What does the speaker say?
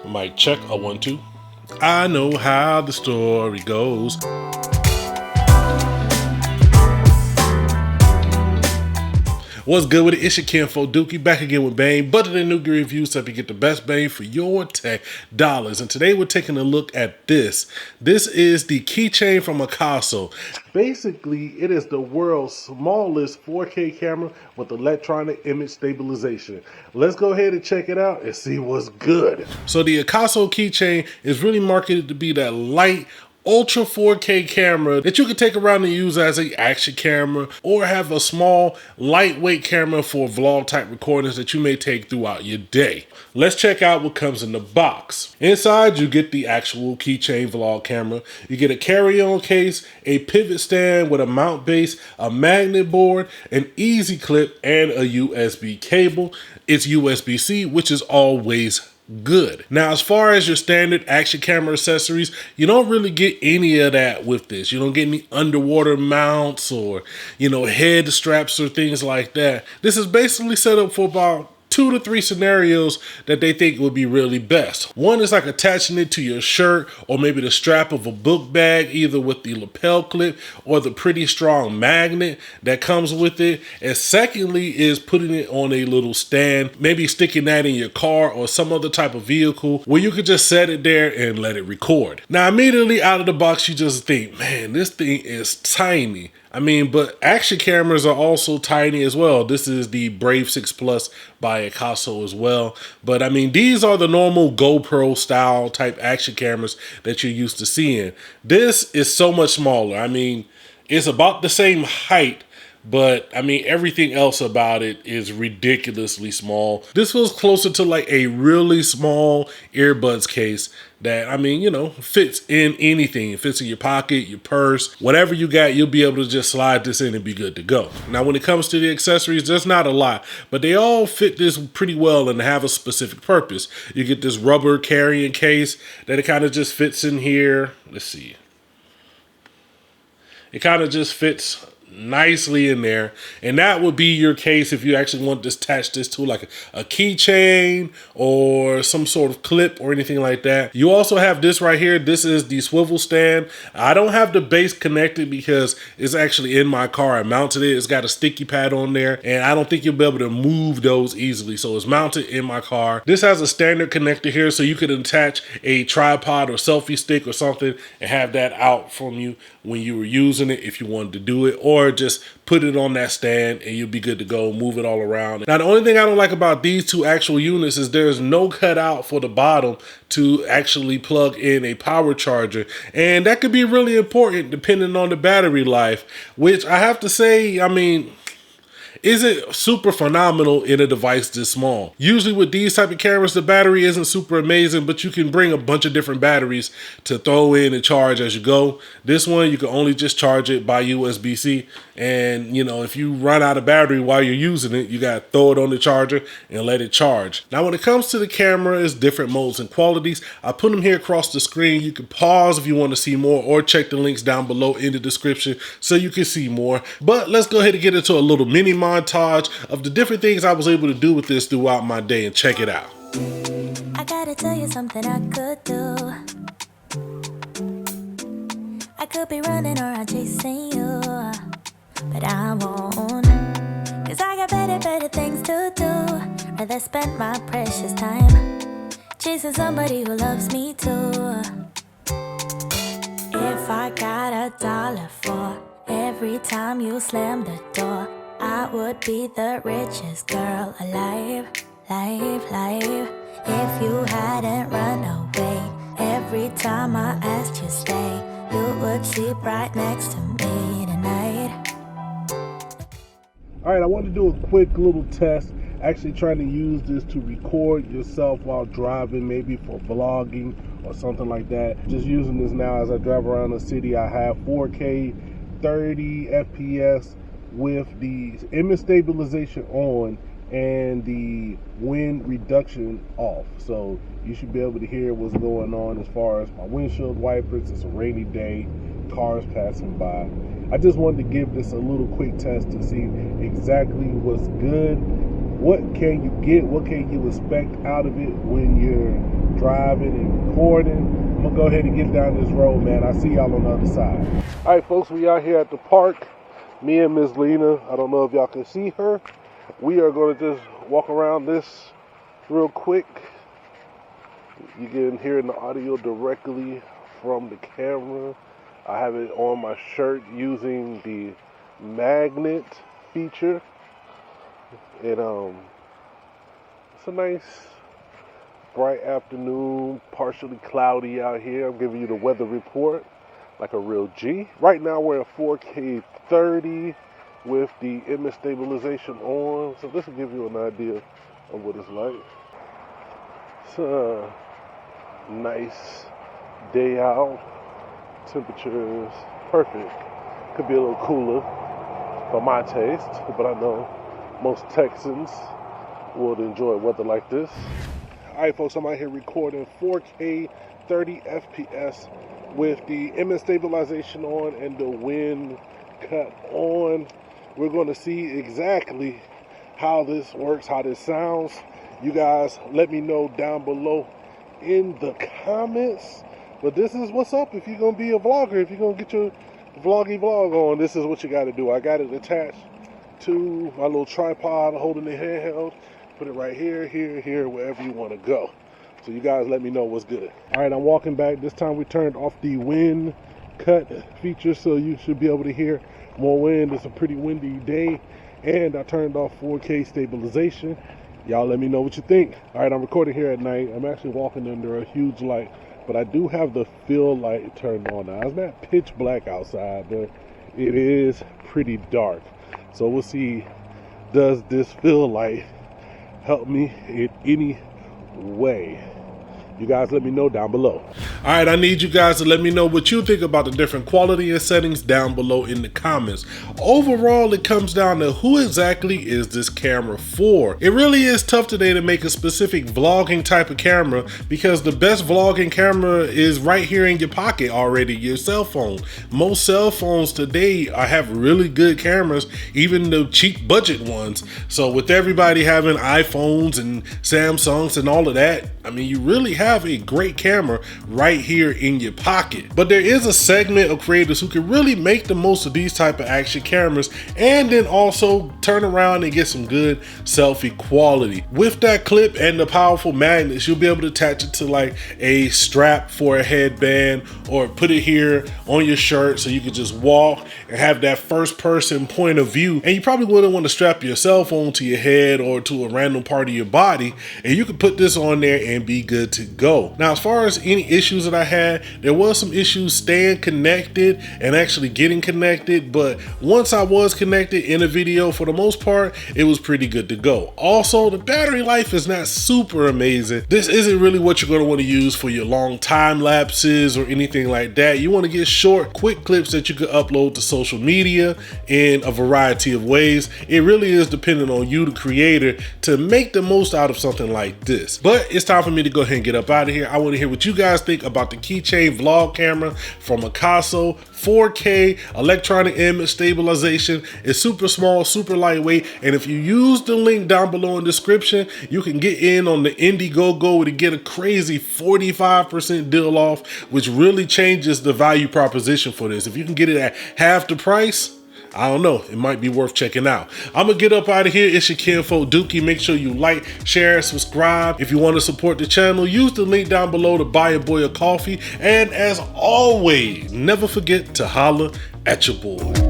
Mic check, a 1, 2. I know how the story goes. What's good with it? It's your kinfolk Dookie back again with Bang, Butter than Noogie reviews so you get the best bang for your tech dollars. And today we're taking a look at this. This is the keychain from Akaso. Basically, it is the world's smallest 4K camera with electronic image stabilization. Let's go ahead and check it out and see what's good. So the Akaso keychain is really marketed to be that light, ultra 4K camera that you can take around and use as an action camera, or have a small lightweight camera for vlog type recordings that you may take throughout your day. Let's check out what comes in the box. Inside you get the actual Keychain Vlog Camera. You get a carry-on case, a pivot stand with a mount base, a magnet board, an easy clip, and a USB cable. It's USB-C, which is always good. Now, as far as your standard action camera accessories, you don't really get any of that with this. You don't get any underwater mounts or, head straps or things like that. This is basically set up for about 2 to 3 scenarios that they think would be really best. One is like attaching it to your shirt or maybe the strap of a book bag, either with the lapel clip or the pretty strong magnet that comes with it. And secondly is putting it on a little stand, maybe sticking that in your car or some other type of vehicle where you could just set it there and let it record. Now, immediately out of the box, you just think, man, this thing is tiny. But action cameras are also tiny as well. This is the Brave 6 Plus by Akaso as well. But these are the normal GoPro style type action cameras that you're used to seeing. This is so much smaller. It's about the same height, but everything else about it is ridiculously small. This was closer to like a really small earbuds case that, fits in anything. It fits in your pocket, your purse, whatever you got, you'll be able to just slide this in and be good to go. Now, when it comes to the accessories, there's not a lot, but they all fit this pretty well and have a specific purpose. You get this rubber carrying case that it kind of just fits in here. Let's see. It kind of just fits nicely in there, and that would be your case if you actually want to attach this to like a keychain or some sort of clip or anything like that. You also have this right here. This is the Swivel Stand. I don't have the base connected because it's actually in my car. I mounted it. It's got a sticky pad on there, and I don't think you'll be able to move those easily, so it's mounted in my car. This has a standard connector here, so you could attach a tripod or selfie stick or something and have that out from you when you were using it if you wanted to do it, or just put it on that stand and you'll be good to go, move it all around. Now, the only thing I don't like about these two actual units is there's no cutout for the bottom to actually plug in a power charger, and that could be really important depending on the battery life, which I have to say, isn't super phenomenal in a device this small. Usually with these type of cameras, the battery isn't super amazing, but you can bring a bunch of different batteries to throw in and charge as you go. This one, you can only just charge it by USB-C. And, if you run out of battery while you're using it, you got to throw it on the charger and let it charge. Now, when it comes to the camera, it's different modes and qualities. I put them here across the screen. You can pause if you want to see more, or check the links down below in the description so you can see more. But let's go ahead and get into a little mini montage of the different things I was able to do with this throughout my day, and check it out. I gotta tell you something I could do. I could be running around chasing you, but I won't, cause I got better things to do. Rather spend my precious time chasing somebody who loves me too. If I got $1 for every time you slam the door, I would be the richest girl alive. If you hadn't run away every time I asked you stay, you would sleep right next to me tonight. All right, I want to do a quick little test, actually trying to use this to record yourself while driving, maybe for vlogging or something like that. Just using this now as I drive around the city. I have 4K 30 FPS with the image stabilization on and the wind reduction off, so you should be able to hear what's going on as far as my windshield wipers. It's a rainy day, cars passing by. I just wanted to give this a little quick test to see exactly what's good what can you get, what can you expect out of it when you're driving and recording. I'm gonna go ahead and get down this road, man. I'll see y'all on the other side. All right, folks, we out here at the park. Me and Miss Lena, I don't know if y'all can see her. We are gonna just walk around this real quick. You can hear the audio directly from the camera. I have it on my shirt using the magnet feature. And it's a nice bright afternoon, partially cloudy out here. I'm giving you the weather report like a real G. Right now we're at 4K 30 with the image stabilization on, so this will give you an idea of what it's like. It's a nice day out. Temperature is perfect. Could be a little cooler for my taste, but I know most Texans would enjoy weather like this. All right, folks, I'm out here recording 4K 30 FPS with the image stabilization on and the wind cut on. We're going to see exactly how this works, how this sounds. You guys let me know down below in the comments. But this is what's up if you're going to be a vlogger. If you're going to get your vloggy vlog on, this is what you got to do. I got it attached to my little tripod holding the handheld. Put it right here, here, here, wherever you want to go. So you guys let me know what's good. All right, I'm walking back. This time we turned off the wind cut feature, so you should be able to hear more wind. It's a pretty windy day. And I turned off 4K stabilization. Y'all let me know what you think. All right, I'm recording here at night. I'm actually walking under a huge light, but I do have the fill light turned on now. It's not pitch black outside, but it is pretty dark. So we'll see, does this fill light help me in any way? You guys let me know down below. All right, I need you guys to let me know what you think about the different quality and settings down below in the comments. Overall, it comes down to who exactly is this camera for. It really is tough today to make a specific vlogging type of camera because the best vlogging camera is right here in your pocket already, your cell phone. Most cell phones today have really good cameras, even the cheap budget ones. So with everybody having iPhones and Samsungs and all of that, I mean, you really have a great camera right here in your pocket. But there is a segment of creators who can really make the most of these type of action cameras and then also turn around and get some good selfie quality. With that clip and the powerful magnets, you'll be able to attach it to like a strap for a headband or put it here on your shirt so you can just walk and have that first person point of view. And you probably wouldn't want to strap your cell phone to your head or to a random part of your body, and you can put this on there and be good to go. Now, as far as any issues that I had, there was some issues staying connected and actually getting connected, but once I was connected in a video, for the most part, it was pretty good to go. Also, the battery life is not super amazing. This isn't really what you're going to want to use for your long time lapses or anything like that. You want to get short, quick clips that you can upload to social media in a variety of ways. It really is dependent on you, the creator, to make the most out of something like this. But it's time for me to go ahead and get up out of here. I want to hear what you guys think about the Keychain Vlog Camera from Akaso. 4K electronic image stabilization. It's super small, super lightweight, and if you use the link down below in the description, you can get in on the Indiegogo to get a crazy 45% deal off, which really changes the value proposition for this. If you can get it at half the price, I don't know, it might be worth checking out. I'm gonna get up out of here. It's your kinfolk Dookie. Make sure you like, share, subscribe. If you want to support the channel, use the link down below to buy a boy a coffee. And as always, never forget to holler at your boy.